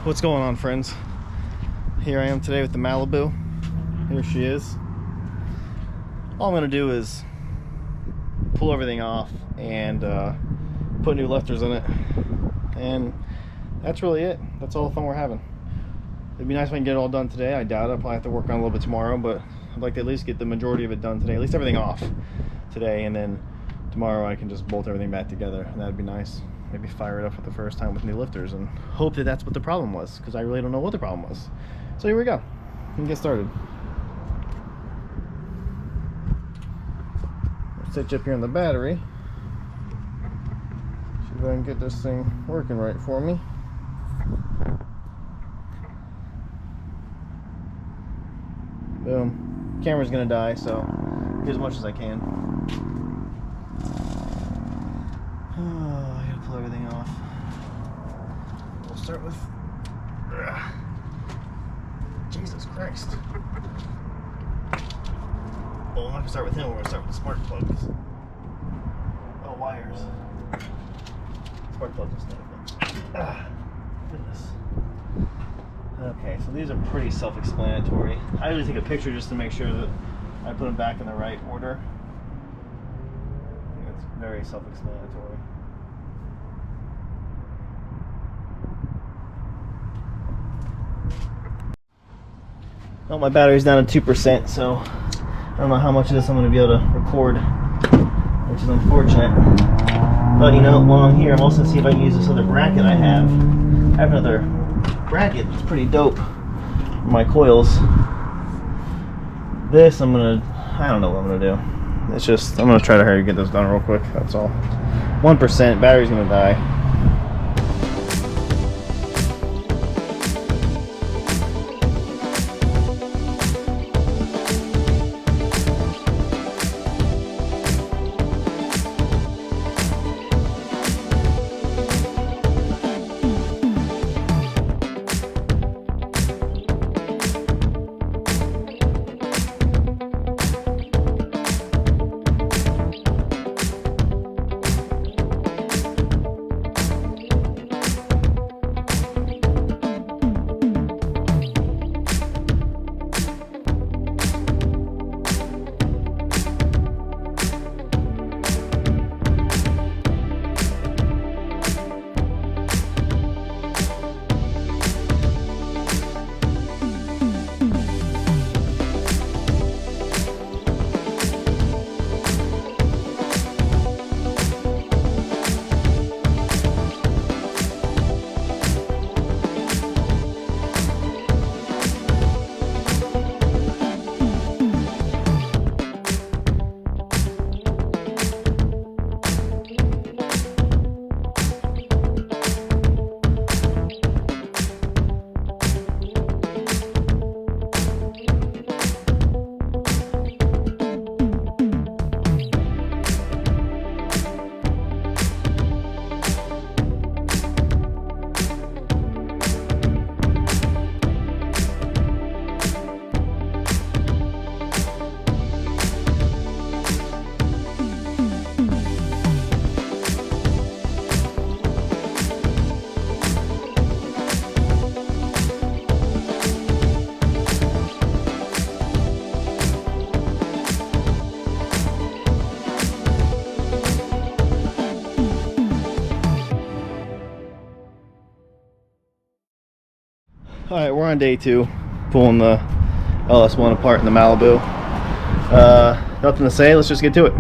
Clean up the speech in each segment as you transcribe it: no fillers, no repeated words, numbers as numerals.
What's going on, friends? Here I am today with the Malibu. Here she is. All I'm gonna do is pull everything off and put new lifters in it, and that's really it. That's all the fun we're having. It'd be nice if I can get it all done today. I doubt it. I'll probably have to work on it a little bit tomorrow, but I'd like to at least get the majority of it done today, at least everything off today, and then tomorrow I can just bolt everything back together, and that'd be nice. Maybe fire it up for the first time with new lifters and hope that that's what the problem was, because I really don't know what the problem was. So here we go. We can get started. Let's set you up here on the battery. See if I can get this thing working right for me. Boom. Camera's gonna die, so get as much as I can. Oh, I gotta pull everything off. We'll start with Jesus Christ. Well, I'm not gonna start with him. We're gonna start with the spark plugs. Oh, wires. Spark plugs instead of goodness. Okay, so these are pretty self-explanatory. I usually take a picture just to make sure that I put them back in the right order. I think it's very self-explanatory. Well, my battery's down to 2%, so I don't know how much of this I'm going to be able to record, which is unfortunate. But you know, while I'm here, I'm also going to see if I can use this other bracket I have. I have another bracket that's pretty dope for my coils. This I don't know what I'm going to do. It's just, I'm going to try to hurry and get this done real quick, that's all. 1%, battery's going to die. Alright, we're on day 2, pulling the LS1 apart in the Malibu. Nothing to say, let's just get to it.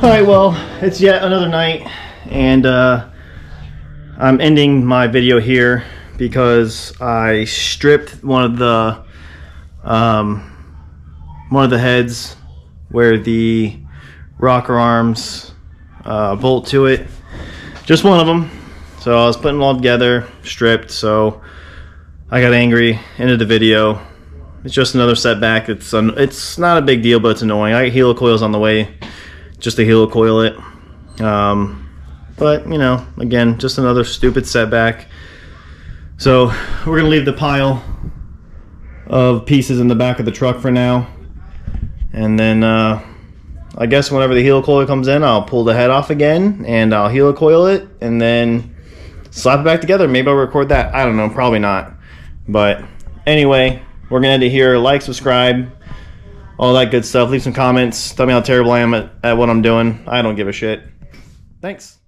Alright, well, it's yet another night, and I'm ending my video here because I stripped one of the heads where the rocker arms bolt to it. Just one of them. So I was putting them all together, stripped, so I got angry, ended the video. It's just another setback. It's not a big deal, but it's annoying. I got helicoils on the way just to helicoil it. But, you know, again, just another stupid setback. So we're going to leave the pile of pieces in the back of the truck for now. And then I guess whenever the helicoil comes in, I'll pull the head off again and I'll helicoil it and then slap it back together. Maybe I'll record that. I don't know. Probably not. But anyway, we're going to end it here. Like, subscribe, all that good stuff. Leave some comments. Tell me how terrible I am at what I'm doing. I don't give a shit. Thanks.